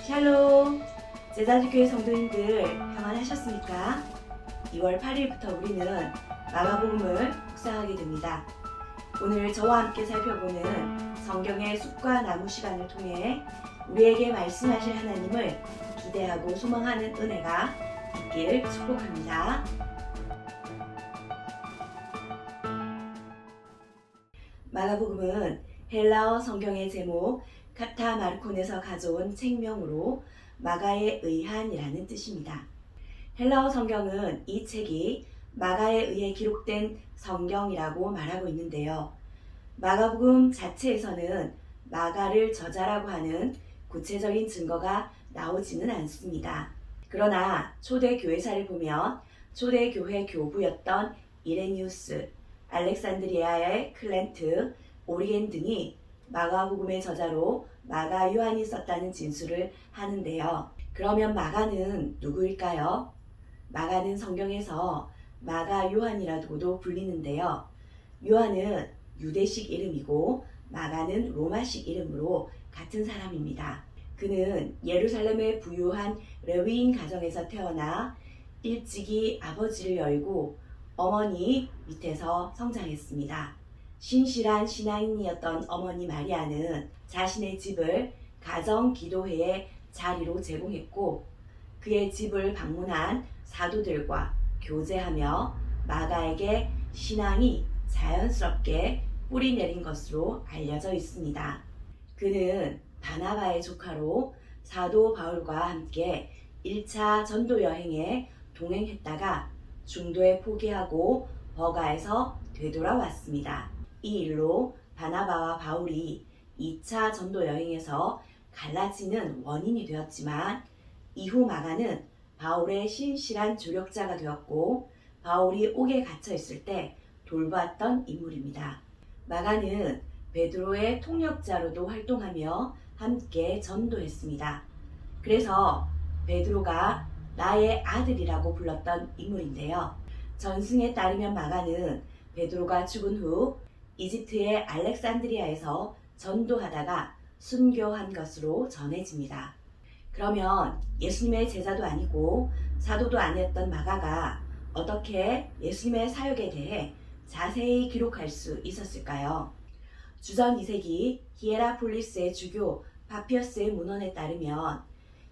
샬롬! 제자주교회 성도님들 평안하셨습니까? 2월 8일부터 우리는 마가복음을 묵상하게 됩니다. 오늘 저와 함께 살펴보는 성경의 숲과 나무 시간을 통해 우리에게 말씀하실 하나님을 기대하고 소망하는 은혜가 있기를 축복합니다. 마가복음은 헬라어 성경의 제목 카타마르콘에서 가져온 책명으로 마가에 의한이라는 뜻입니다. 헬라어 성경은 이 책이 마가에 의해 기록된 성경이라고 말하고 있는데요. 마가복음 자체에서는 마가를 저자라고 하는 구체적인 증거가 나오지는 않습니다. 그러나 초대 교회사를 보면 초대 교회 교부였던 이레니우스, 알렉산드리아의 클렌트, 오리겐 등이 마가복음의 저자로 마가 요한이 썼다는 진술을 하는데요. 그러면 마가는 누구일까요? 마가는 성경에서 마가 요한이라고도 불리는데요. 요한은 유대식 이름이고 마가는 로마식 이름으로 같은 사람입니다. 그는 예루살렘의 부유한 레위인 가정에서 태어나 일찍이 아버지를 열고 어머니 밑에서 성장했습니다. 신실한 신앙인이었던 어머니 마리아는 자신의 집을 가정기도회의 자리로 제공했고 그의 집을 방문한 사도들과 교제하며 마가에게 신앙이 자연스럽게 뿌리 내린 것으로 알려져 있습니다. 그는 바나바의 조카로 사도 바울과 함께 1차 전도 여행에 동행했다가 중도에 포기하고 버가에서 되돌아왔습니다. 이 일로 바나바와 바울이 2차 전도 여행에서 갈라지는 원인이 되었지만 이후 마가는 바울의 신실한 조력자가 되었고 바울이 옥에 갇혀 있을 때 돌봤던 인물입니다. 마가는 베드로의 통역자로도 활동하며 함께 전도했습니다. 그래서 베드로가 나의 아들이라고 불렀던 인물인데요. 전승에 따르면 마가는 베드로가 죽은 후 이집트의 알렉산드리아에서 전도하다가 순교한 것으로 전해집니다. 그러면 예수님의 제자도 아니고 사도도 아니었던 마가가 어떻게 예수님의 사역에 대해 자세히 기록할 수 있었을까요? 주전 2세기 히에라폴리스의 주교 파피어스의 문헌에 따르면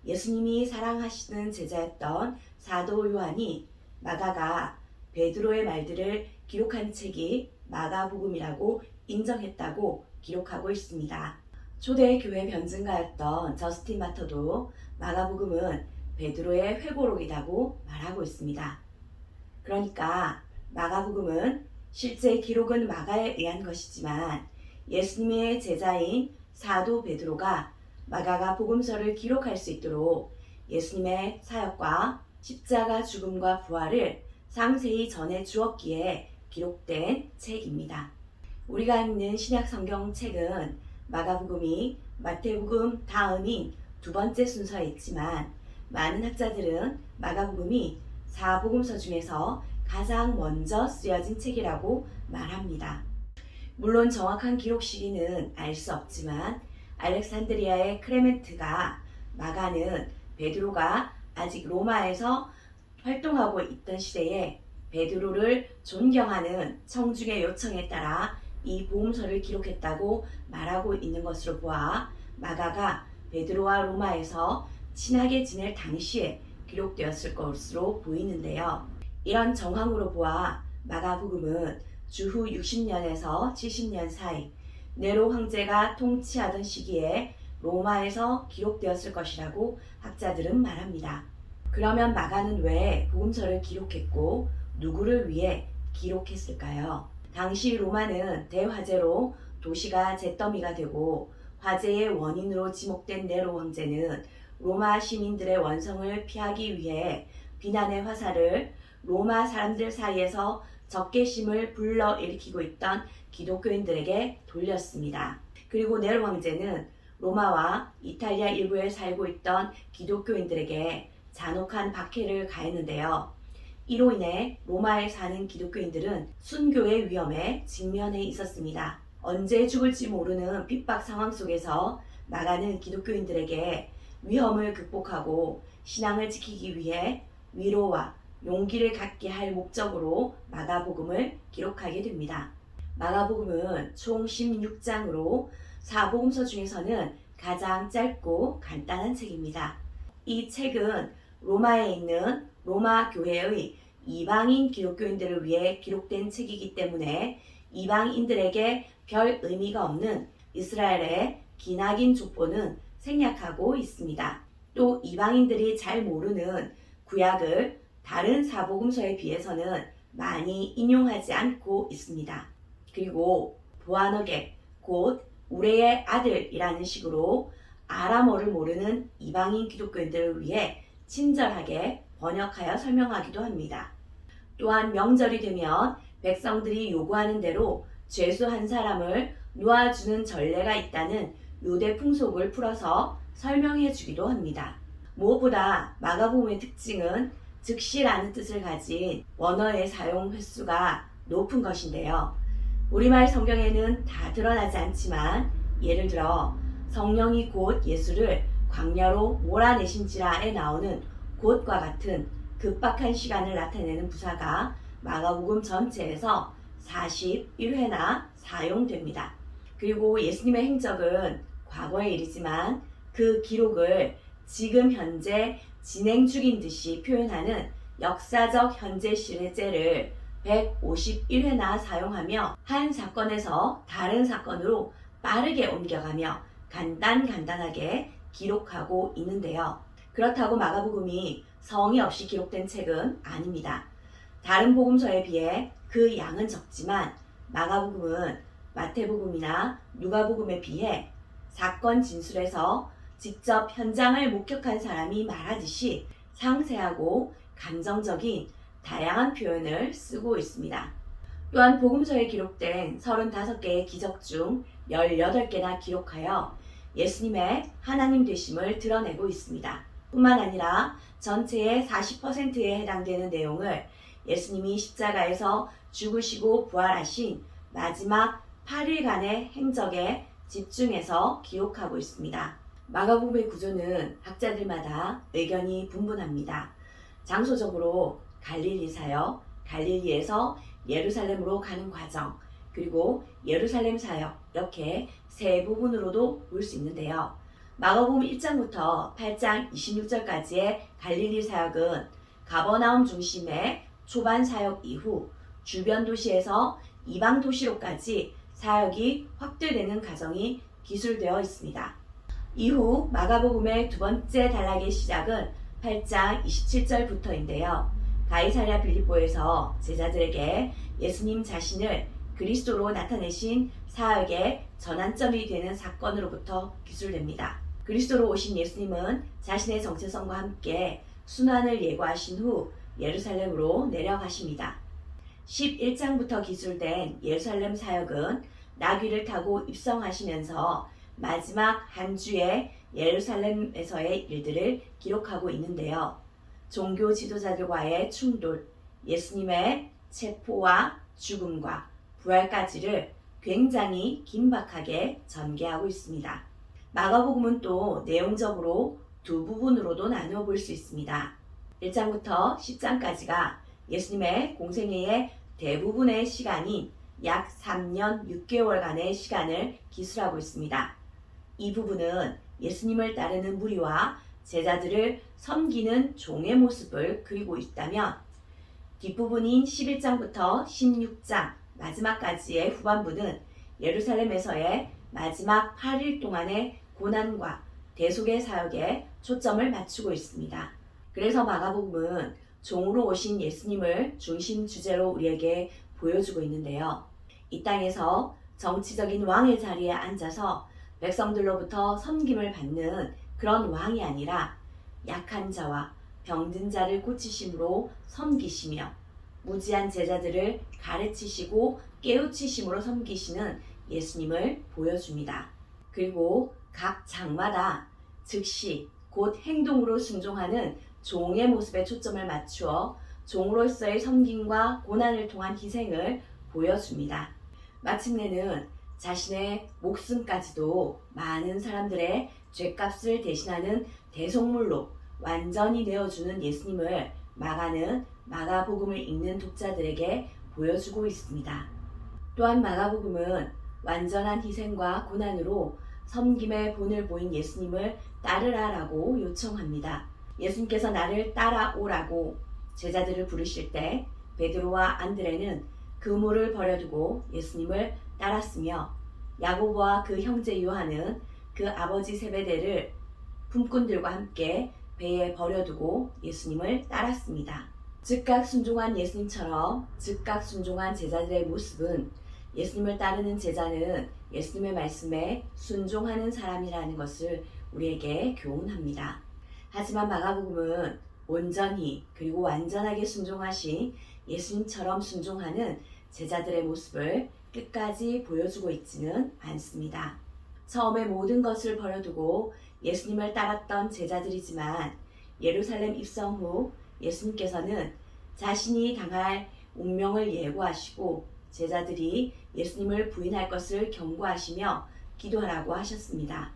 예수님이 사랑하시는 제자였던 사도 요한이 마가가 베드로의 말들을 기록한 책이 마가복음이라고 인정했다고 기록하고 있습니다. 초대 교회 변증가였던 저스틴 마터도 마가복음은 베드로의 회고록이라고 말하고 있습니다. 그러니까 마가복음은 실제 기록은 마가에 의한 것이지만 예수님의 제자인 사도 베드로가 마가가 복음서를 기록할 수 있도록 예수님의 사역과 십자가 죽음과 부활을 상세히 전해 주었기에 기록된 책입니다. 우리가 읽는 신약 성경 책은 마가복음이 마태복음 다음인 두 번째 순서에 있지만 많은 학자들은 마가복음이 사복음서 중에서 가장 먼저 쓰여진 책이라고 말합니다. 물론 정확한 기록 시기는 알 수 없지만 알렉산드리아의 크레멘트가 마가는 베드로가 아직 로마에서 활동하고 있던 시대에 베드로를 존경하는 청중의 요청에 따라 이 복음서를 기록했다고 말하고 있는 것으로 보아 마가가 베드로와 로마에서 친하게 지낼 당시에 기록되었을 것으로 보이는데요. 이런 정황으로 보아 마가복음은 주후 60년에서 70년 사이 네로 황제가 통치하던 시기에 로마에서 기록되었을 것이라고 학자들은 말합니다. 그러면 마가는 왜 복음서를 기록했고 누구를 위해 기록했을까요? 당시 로마는 대화재로 도시가 잿더미가 되고 화재의 원인으로 지목된 네로 황제는 로마 시민들의 원성을 피하기 위해 비난의 화살을 로마 사람들 사이에서 적개심을 불러일으키고 있던 기독교인들에게 돌렸습니다. 그리고 네로 황제는 로마와 이탈리아 일부에 살고 있던 기독교인들에게 잔혹한 박해를 가했는데요. 이로 인해 로마에 사는 기독교인들은 순교의 위험에 직면해 있었습니다. 언제 죽을지 모르는 핍박 상황 속에서 마가는 기독교인들에게 위험을 극복하고 신앙을 지키기 위해 위로와 용기를 갖게 할 목적으로 마가복음을 기록하게 됩니다. 마가복음은 총 16장으로 사복음서 중에서는 가장 짧고 간단한 책입니다. 이 책은 로마에 있는 로마 교회의 이방인 기독교인들을 위해 기록된 책이기 때문에 이방인들에게 별 의미가 없는 이스라엘의 기나긴 족보는 생략하고 있습니다. 또 이방인들이 잘 모르는 구약을 다른 사복음서에 비해서는 많이 인용하지 않고 있습니다. 그리고 보아너게 곧 우레의 아들이라는 식으로 아람어를 모르는 이방인 기독교인들을 위해 친절하게 번역하여 설명하기도 합니다. 또한 명절이 되면 백성들이 요구하는 대로 죄수 한 사람을 놓아주는 전례가 있다는 유대 풍속을 풀어서 설명해 주기도 합니다. 무엇보다 마가복음의 특징은 즉시라는 뜻을 가진 원어의 사용 횟수가 높은 것인데요. 우리말 성경에는 다 드러나지 않지만 예를 들어 성령이 곧 예수를 광야로 몰아내신지라에 나오는 곧과 같은 급박한 시간을 나타내는 부사가 마가복음 전체에서 41회나 사용됩니다. 그리고 예수님의 행적은 과거의 일이지만 그 기록을 지금 현재 진행 중인 듯이 표현하는 역사적 현재 시제를 151회나 사용하며 한 사건에서 다른 사건으로 빠르게 옮겨가며 간단하게 기록하고 있는데요. 그렇다고 마가복음이 성의 없이 기록된 책은 아닙니다. 다른 복음서에 비해 그 양은 적지만 마가복음은 마태복음이나 누가복음에 비해 사건 진술에서 직접 현장을 목격한 사람이 말하듯이 상세하고 감정적인 다양한 표현을 쓰고 있습니다. 또한 복음서에 기록된 35개의 기적 중 18개나 기록하여 예수님의 하나님 되심을 드러내고 있습니다. 뿐만 아니라 전체의 40%에 해당되는 내용을 예수님이 십자가에서 죽으시고 부활하신 마지막 8일간의 행적에 집중해서 기록하고 있습니다. 마가복음의 구조는 학자들마다 의견이 분분합니다. 장소적으로 갈릴리 사역, 갈릴리에서 예루살렘으로 가는 과정, 그리고 예루살렘 사역 이렇게 세 부분으로도 볼 수 있는데요. 마가복음 1장부터 8장 26절까지의 갈릴리 사역은 가버나움 중심의 초반 사역 이후 주변 도시에서 이방 도시로까지 사역이 확대되는 과정이 기술되어 있습니다. 이후 마가복음의 두 번째 단락의 시작은 8장 27절부터인데요. 가이사랴 빌립보에서 제자들에게 예수님 자신을 그리스도로 나타내신 사역의 전환점이 되는 사건으로부터 기술됩니다. 그리스도로 오신 예수님은 자신의 정체성과 함께 순환을 예고하신 후 예루살렘으로 내려가십니다. 11장부터 기술된 예루살렘 사역은 나귀를 타고 입성하시면서 마지막 한 주의 예루살렘에서의 일들을 기록하고 있는데요. 종교 지도자들과의 충돌, 예수님의 체포와 죽음과 부활까지를 굉장히 긴박하게 전개하고 있습니다. 마가복음은 또 내용적으로 두 부분으로도 나누어 볼 수 있습니다. 1장부터 10장까지가 예수님의 공생애의 대부분의 시간인 약 3년 6개월간의 시간을 기술하고 있습니다. 이 부분은 예수님을 따르는 무리와 제자들을 섬기는 종의 모습을 그리고 있다면 뒷부분인 11장부터 16장 마지막까지의 후반부는 예루살렘에서의 마지막 8일 동안의 고난과 대속의 사역에 초점을 맞추고 있습니다. 그래서 마가복음은 종으로 오신 예수님을 중심 주제로 우리에게 보여주고 있는데요. 이 땅에서 정치적인 왕의 자리에 앉아서 백성들로부터 섬김을 받는 그런 왕이 아니라 약한 자와 병든 자를 고치심으로 섬기시며 무지한 제자들을 가르치시고 깨우치심으로 섬기시는 예수님을 보여줍니다. 그리고 각 장마다 즉시 곧 행동으로 순종하는 종의 모습에 초점을 맞추어 종으로서의 섬김과 고난을 통한 희생을 보여줍니다. 마침내는 자신의 목숨까지도 많은 사람들의 죄값을 대신하는 대속물로 완전히 내어주는 예수님을 마가는 마가복음을 읽는 독자들에게 보여주고 있습니다. 또한 마가복음은 완전한 희생과 고난으로 섬김의 본을 보인 예수님을 따르라라고 요청합니다. 예수님께서 나를 따라오라고 제자들을 부르실 때 베드로와 안드레는 그물을 버려두고 예수님을 따랐으며 야고보와 그 형제 요한은 그 아버지 세베대를 품꾼들과 함께 배에 버려두고 예수님을 따랐습니다. 즉각 순종한 예수님처럼 즉각 순종한 제자들의 모습은 예수님을 따르는 제자는 예수님의 말씀에 순종하는 사람이라는 것을 우리에게 교훈합니다. 하지만 마가복음은 온전히 그리고 완전하게 순종하신 예수님처럼 순종하는 제자들의 모습을 끝까지 보여주고 있지는 않습니다. 처음에 모든 것을 버려두고 예수님을 따랐던 제자들이지만 예루살렘 입성 후 예수님께서는 자신이 당할 운명을 예고하시고 제자들이 예수님을 부인할 것을 경고하시며 기도하라고 하셨습니다.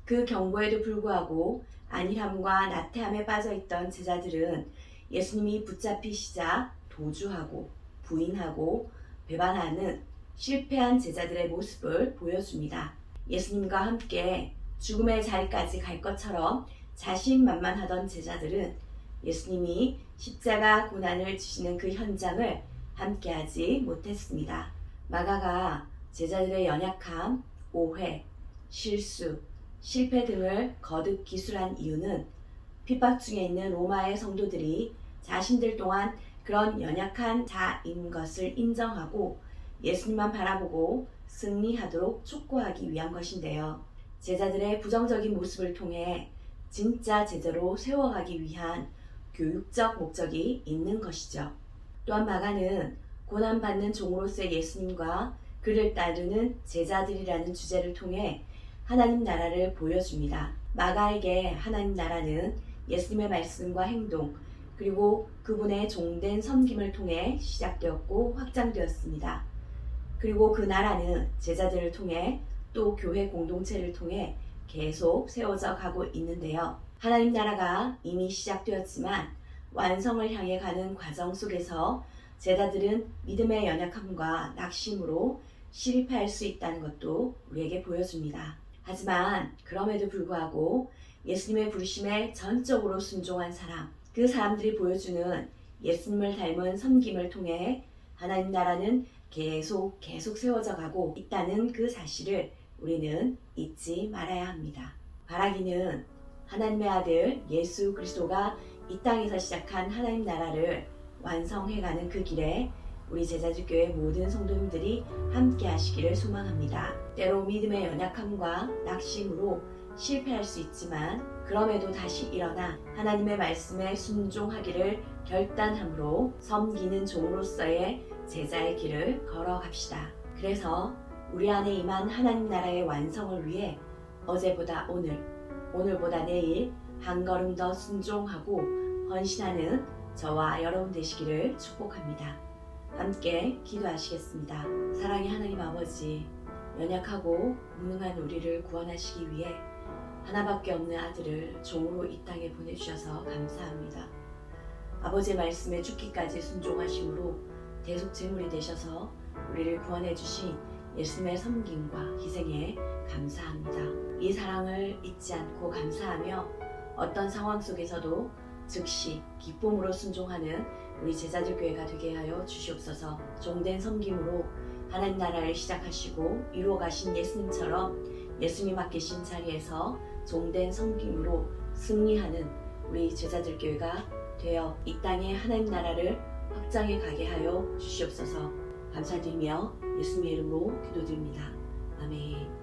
그 경고에도 불구하고 안일함과 나태함에 빠져있던 제자들은 예수님이 붙잡히시자 도주하고 부인하고 배반하는 실패한 제자들의 모습을 보여줍니다. 예수님과 함께 죽음의 자리까지 갈 것처럼 자신만만하던 제자들은 예수님이 십자가 고난을 지시는 그 현장을 함께하지 못했습니다. 마가가 제자들의 연약함, 오해, 실수, 실패 등을 거듭 기술한 이유는 핍박 중에 있는 로마의 성도들이 자신들 또한 그런 연약한 자인 것을 인정하고 예수님만 바라보고 승리하도록 촉구하기 위한 것인데요. 제자들의 부정적인 모습을 통해 진짜 제자로 세워가기 위한 교육적 목적이 있는 것이죠. 또한 마가는 고난받는 종으로서의 예수님과 그를 따르는 제자들이라는 주제를 통해 하나님 나라를 보여줍니다. 마가에게 하나님 나라는 예수님의 말씀과 행동 그리고 그분의 종된 섬김을 통해 시작되었고 확장되었습니다. 그리고 그 나라는 제자들을 통해 또 교회 공동체를 통해 계속 세워져 가고 있는데요. 하나님 나라가 이미 시작되었지만 완성을 향해 가는 과정 속에서 제자들은 믿음의 연약함과 낙심으로 실패할 수 있다는 것도 우리에게 보여줍니다. 하지만 그럼에도 불구하고 예수님의 부르심에 전적으로 순종한 사람, 그 사람들이 보여주는 예수님을 닮은 섬김을 통해 하나님 나라는 계속 세워져 가고 있다는 그 사실을 우리는 잊지 말아야 합니다. 바라기는 하나님의 아들 예수 그리스도가 이 땅에서 시작한 하나님 나라를 완성해가는 그 길에 우리 제자주교회 모든 성도님들이 함께 하시기를 소망합니다. 때로 믿음의 연약함과 낙심으로 실패할 수 있지만 그럼에도 다시 일어나 하나님의 말씀에 순종하기를 결단함으로 섬기는 종으로서의 제자의 길을 걸어갑시다. 그래서 우리 안에 임한 하나님 나라의 완성을 위해 어제보다 오늘, 오늘보다 내일 한 걸음 더 순종하고 헌신하는 저와 여러분 되시기를 축복합니다. 함께 기도하시겠습니다. 사랑의 하나님 아버지, 연약하고 무능한 우리를 구원하시기 위해 하나밖에 없는 아들을 종으로 이 땅에 보내주셔서 감사합니다. 아버지의 말씀에 죽기까지 순종하심으로 대속 제물이 되셔서 우리를 구원해 주신 예수님의 섬김과 희생에 감사합니다. 이 사랑을 잊지 않고 감사하며 어떤 상황 속에서도 즉시 기쁨으로 순종하는 우리 제자들 교회가 되게 하여 주시옵소서. 종된 섬김으로 하나님 나라를 시작하시고 이루어가신 예수님처럼 예수님 맡기신 자리에서 종된 섬김으로 승리하는 우리 제자들 교회가 되어 이 땅에 하나님 나라를 확장해 가게 하여 주시옵소서. 감사드리며 예수님의 이름으로 기도드립니다. 아멘.